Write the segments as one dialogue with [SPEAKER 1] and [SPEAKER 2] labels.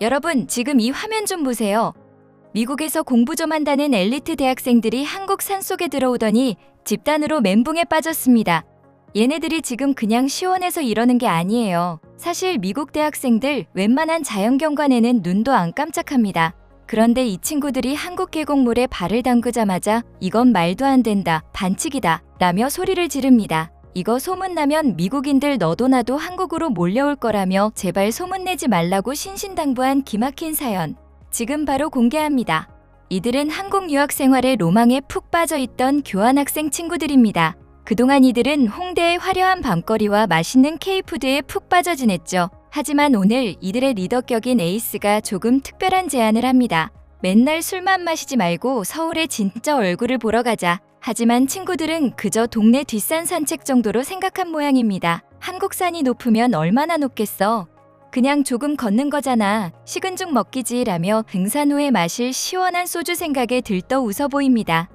[SPEAKER 1] 여러분, 지금 이 화면 좀 보세요. 미국에서 공부 좀 한다는 엘리트 대학생들이 한국 산속에 들어오더니 집단으로 멘붕에 빠졌습니다. 얘네들이 지금 그냥 시원해서 이러는 게 아니에요. 사실 미국 대학생들 웬만한 자연경관에는 눈도 안 깜짝합니다. 그런데 이 친구들이 한국 계곡물에 발을 담그자마자 이건 말도 안 된다, 반칙이다 라며 소리를 지릅니다. 이거 소문나면 미국인들 너도 나도 한국으로 몰려올 거라며 제발 소문내지 말라고 신신당부한 기막힌 사연. 지금 바로 공개합니다. 이들은 한국 유학 생활의 로망에 푹 빠져있던 교환학생 친구들입니다. 그동안 이들은 홍대의 화려한 밤거리와 맛있는 K푸드에 푹 빠져 지냈죠. 하지만 오늘 이들의 리더격인 에이스가 조금 특별한 제안을 합니다. 맨날 술만 마시지 말고 서울의 진짜 얼굴을 보러 가자. 하지만 친구들은 그저 동네 뒷산 산책 정도로 생각한 모양입니다. 한국산이 높으면 얼마나 높겠어. 그냥 조금 걷는 거잖아. 식은 죽 먹기지 라며 등산 후에 마실 시원한 소주 생각에 들떠 웃어 보입니다.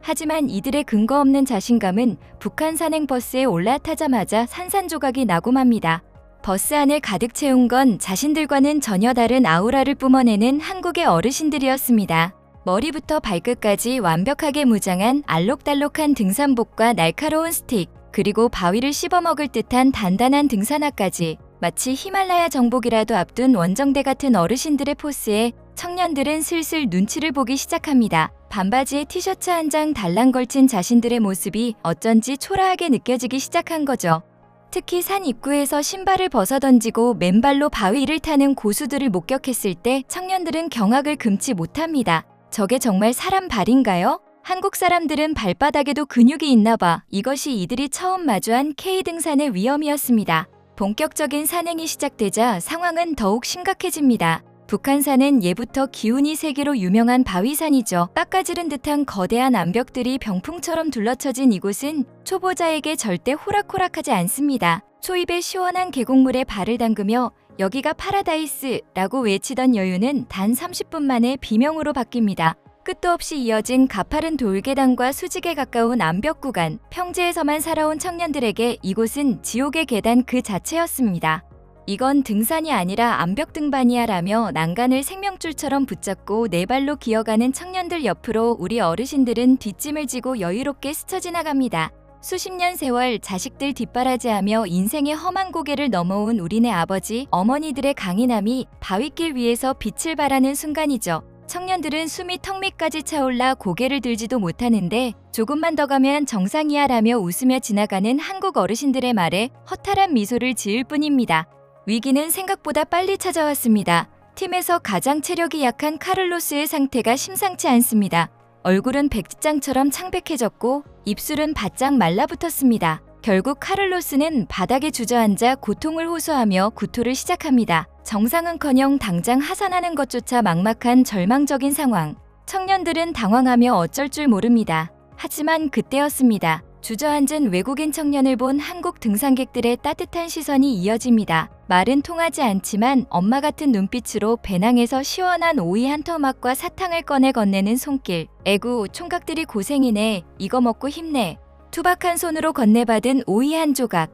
[SPEAKER 1] 하지만 이들의 근거 없는 자신감은 북한 산행 버스에 올라타자마자 산산조각이 나고 맙니다. 버스 안을 가득 채운 건 자신들과는 전혀 다른 아우라를 뿜어내는 한국의 어르신들이었습니다. 머리부터 발끝까지 완벽하게 무장한 알록달록한 등산복과 날카로운 스틱, 그리고 바위를 씹어먹을 듯한 단단한 등산화까지 마치 히말라야 정복이라도 앞둔 원정대 같은 어르신들의 포스에 청년들은 슬슬 눈치를 보기 시작합니다. 반바지에 티셔츠 한 장 달랑 걸친 자신들의 모습이 어쩐지 초라하게 느껴지기 시작한 거죠. 특히 산 입구에서 신발을 벗어던지고 맨발로 바위를 타는 고수들을 목격했을 때 청년들은 경악을 금치 못합니다. 저게 정말 사람 발인가요? 한국 사람들은 발바닥에도 근육이 있나 봐. 이것이 이들이 처음 마주한 K등산의 위험이었습니다. 본격적인 산행이 시작되자 상황은 더욱 심각해집니다. 북한산은 예부터 기운이 세기로 유명한 바위산이죠. 깎아지른 듯한 거대한 암벽들이 병풍처럼 둘러쳐진 이곳은 초보자에게 절대 호락호락하지 않습니다. 초입에 시원한 계곡물에 발을 담그며 여기가 파라다이스라고 외치던 여유는 단 30분 만에 비명으로 바뀝니다. 끝도 없이 이어진 가파른 돌계단과 수직에 가까운 암벽 구간, 평지에서만 살아온 청년들에게 이곳은 지옥의 계단 그 자체였습니다. 이건 등산이 아니라 암벽 등반이야 라며 난간을 생명줄처럼 붙잡고 네 발로 기어가는 청년들 옆으로 우리 어르신들은 뒷짐을 지고 여유롭게 스쳐 지나갑니다. 수십 년 세월 자식들 뒷바라지하며 인생의 험한 고개를 넘어온 우리네 아버지, 어머니들의 강인함이 바위길 위에서 빛을 발하는 순간이죠. 청년들은 숨이 턱 밑까지 차올라 고개를 들지도 못하는데 조금만 더 가면 정상이야 라며 웃으며 지나가는 한국 어르신들의 말에 허탈한 미소를 지을 뿐입니다. 위기는 생각보다 빨리 찾아왔습니다. 팀에서 가장 체력이 약한 카를로스의 상태가 심상치 않습니다. 얼굴은 백지장처럼 창백해졌고 입술은 바짝 말라붙었습니다. 결국 카를로스는 바닥에 주저앉아 고통을 호소하며 구토를 시작합니다. 정상은커녕 당장 하산하는 것조차 막막한 절망적인 상황. 청년들은 당황하며 어쩔 줄 모릅니다. 하지만 그때였습니다. 주저앉은 외국인 청년을 본 한국 등산객들의 따뜻한 시선이 이어집니다. 말은 통하지 않지만 엄마 같은 눈빛으로 배낭에서 시원한 오이 한 토막과 사탕을 꺼내 건네는 손길. 에구, 총각들이 고생이네. 이거 먹고 힘내. 투박한 손으로 건네받은 오이 한 조각.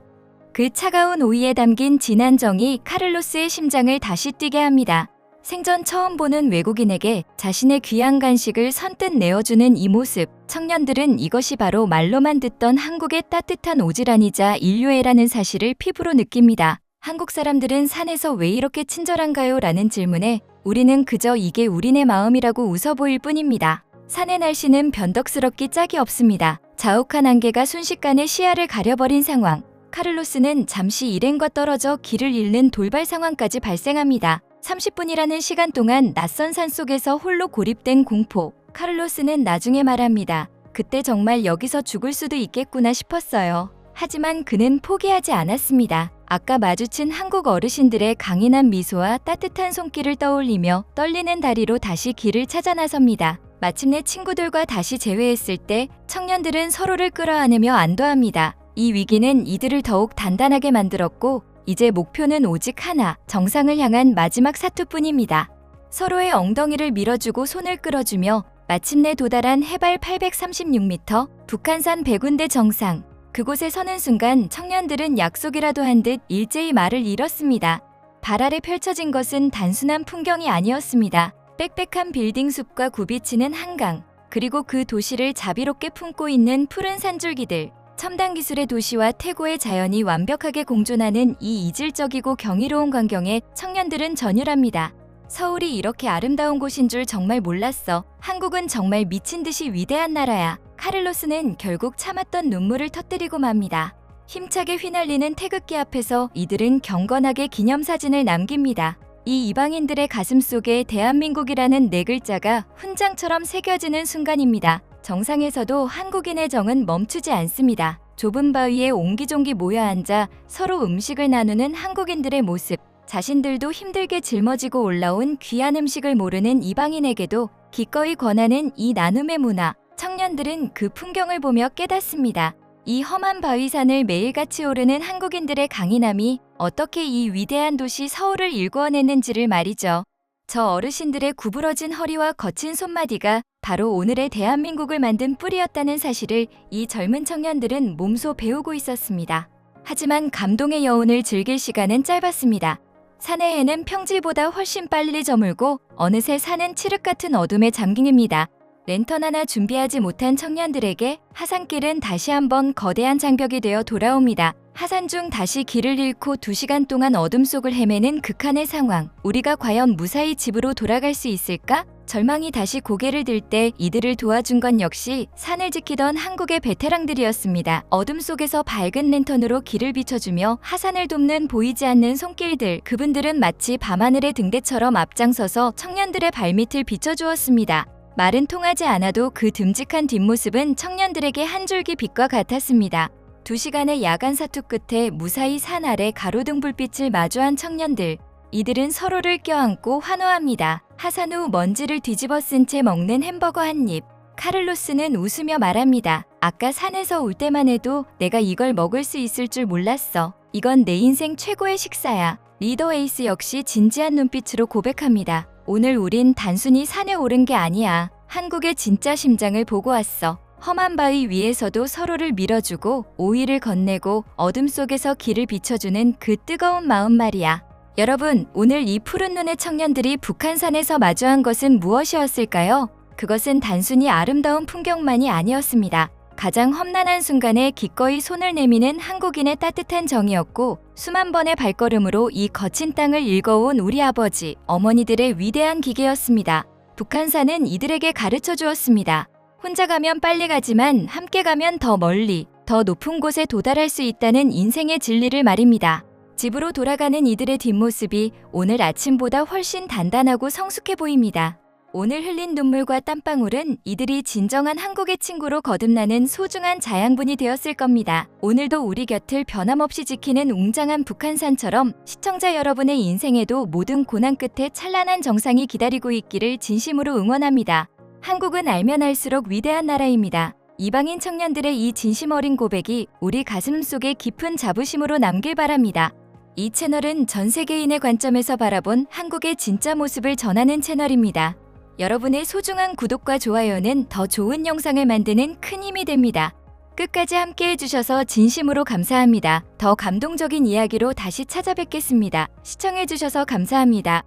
[SPEAKER 1] 그 차가운 오이에 담긴 진한 정이 카를로스의 심장을 다시 뛰게 합니다. 생전 처음 보는 외국인에게 자신의 귀한 간식을 선뜻 내어주는 이 모습. 청년들은 이것이 바로 말로만 듣던 한국의 따뜻한 오지랖이자 인류애라는 사실을 피부로 느낍니다. 한국 사람들은 산에서 왜 이렇게 친절한가요? 라는 질문에 우리는 그저 이게 우리네 마음이라고 웃어 보일 뿐입니다. 산의 날씨는 변덕스럽기 짝이 없습니다. 자욱한 안개가 순식간에 시야를 가려버린 상황. 카를로스는 잠시 일행과 떨어져 길을 잃는 돌발 상황까지 발생합니다. 30분이라는 시간 동안 낯선 산 속에서 홀로 고립된 공포. 카를로스는 나중에 말합니다. 그때 정말 여기서 죽을 수도 있겠구나 싶었어요. 하지만 그는 포기하지 않았습니다. 아까 마주친 한국 어르신들의 강인한 미소와 따뜻한 손길을 떠올리며 떨리는 다리로 다시 길을 찾아 나섭니다. 마침내 친구들과 다시 재회했을 때 청년들은 서로를 끌어안으며 안도합니다. 이 위기는 이들을 더욱 단단하게 만들었고 이제 목표는 오직 하나, 정상을 향한 마지막 사투뿐입니다. 서로의 엉덩이를 밀어주고 손을 끌어주며 마침내 도달한 해발 836m 북한산 백운대 정상. 그곳에 서는 순간 청년들은 약속이라도 한 듯 일제히 말을 잃었습니다. 발 아래 펼쳐진 것은 단순한 풍경이 아니었습니다. 빽빽한 빌딩 숲과 굽이치는 한강, 그리고 그 도시를 자비롭게 품고 있는 푸른 산줄기들. 첨단 기술의 도시와 태고의 자연이 완벽하게 공존하는 이 이질적이고 경이로운 광경에 청년들은 전율합니다. 서울이 이렇게 아름다운 곳인 줄 정말 몰랐어. 한국은 정말 미친 듯이 위대한 나라야. 카를로스는 결국 참았던 눈물을 터뜨리고 맙니다. 힘차게 휘날리는 태극기 앞에서 이들은 경건하게 기념사진을 남깁니다. 이 이방인들의 가슴속에 대한민국이라는 네 글자가 훈장처럼 새겨지는 순간입니다. 정상에서도 한국인의 정은 멈추지 않습니다. 좁은 바위에 옹기종기 모여 앉아 서로 음식을 나누는 한국인들의 모습. 자신들도 힘들게 짊어지고 올라온 귀한 음식을 모르는 이방인에게도 기꺼이 권하는 이 나눔의 문화. 청년들은 그 풍경을 보며 깨닫습니다. 이 험한 바위산을 매일같이 오르는 한국인들의 강인함이 어떻게 이 위대한 도시 서울을 일구어냈는지를 말이죠. 저 어르신들의 구부러진 허리와 거친 손마디가 바로 오늘의 대한민국을 만든 뿌리였다는 사실을 이 젊은 청년들은 몸소 배우고 있었습니다. 하지만 감동의 여운을 즐길 시간은 짧았습니다. 산의 해는 평지보다 훨씬 빨리 저물고 어느새 산은 칠흑 같은 어둠에 잠깁니다. 랜턴 하나 준비하지 못한 청년들에게 하산길은 다시 한번 거대한 장벽이 되어 돌아옵니다. 하산 중 다시 길을 잃고 2시간 동안 어둠 속을 헤매는 극한의 상황. 우리가 과연 무사히 집으로 돌아갈 수 있을까? 절망이 다시 고개를 들 때 이들을 도와준 건 역시 산을 지키던 한국의 베테랑들이었습니다. 어둠 속에서 밝은 랜턴으로 길을 비춰주며 하산을 돕는 보이지 않는 손길들. 그분들은 마치 밤하늘의 등대처럼 앞장서서 청년들의 발밑을 비춰주었습니다. 말은 통하지 않아도 그 듬직한 뒷모습은 청년들에게 한 줄기 빛과 같았습니다. 2시간의 야간 사투 끝에 무사히 산 아래 가로등 불빛을 마주한 청년들. 이들은 서로를 껴안고 환호합니다. 하산 후 먼지를 뒤집어 쓴 채 먹는 햄버거 한 입. 카를로스는 웃으며 말합니다. 아까 산에서 올 때만 해도 내가 이걸 먹을 수 있을 줄 몰랐어. 이건 내 인생 최고의 식사야. 리더 에이스 역시 진지한 눈빛으로 고백합니다. 오늘 우린 단순히 산에 오른 게 아니야. 한국의 진짜 심장을 보고 왔어. 험한 바위 위에서도 서로를 밀어주고 오이를 건네고 어둠 속에서 길을 비춰주는 그 뜨거운 마음 말이야. 여러분, 오늘 이 푸른 눈의 청년들이 북한산에서 마주한 것은 무엇이었을까요? 그것은 단순히 아름다운 풍경만이 아니었습니다. 가장 험난한 순간에 기꺼이 손을 내미는 한국인의 따뜻한 정이었고, 수만 번의 발걸음으로 이 거친 땅을 일궈온 우리 아버지, 어머니들의 위대한 기계였습니다. 북한산은 이들에게 가르쳐 주었습니다. 혼자 가면 빨리 가지만 함께 가면 더 멀리, 더 높은 곳에 도달할 수 있다는 인생의 진리를 말입니다. 집으로 돌아가는 이들의 뒷모습이 오늘 아침보다 훨씬 단단하고 성숙해 보입니다. 오늘 흘린 눈물과 땀방울은 이들이 진정한 한국의 친구로 거듭나는 소중한 자양분이 되었을 겁니다. 오늘도 우리 곁을 변함없이 지키는 웅장한 북한산처럼 시청자 여러분의 인생에도 모든 고난 끝에 찬란한 정상이 기다리고 있기를 진심으로 응원합니다. 한국은 알면 알수록 위대한 나라입니다. 이방인 청년들의 이 진심 어린 고백이 우리 가슴 속에 깊은 자부심으로 남길 바랍니다. 이 채널은 전 세계인의 관점에서 바라본 한국의 진짜 모습을 전하는 채널입니다. 여러분의 소중한 구독과 좋아요는 더 좋은 영상을 만드는 큰 힘이 됩니다. 끝까지 함께 해주셔서 진심으로 감사합니다. 더 감동적인 이야기로 다시 찾아뵙겠습니다. 시청해주셔서 감사합니다.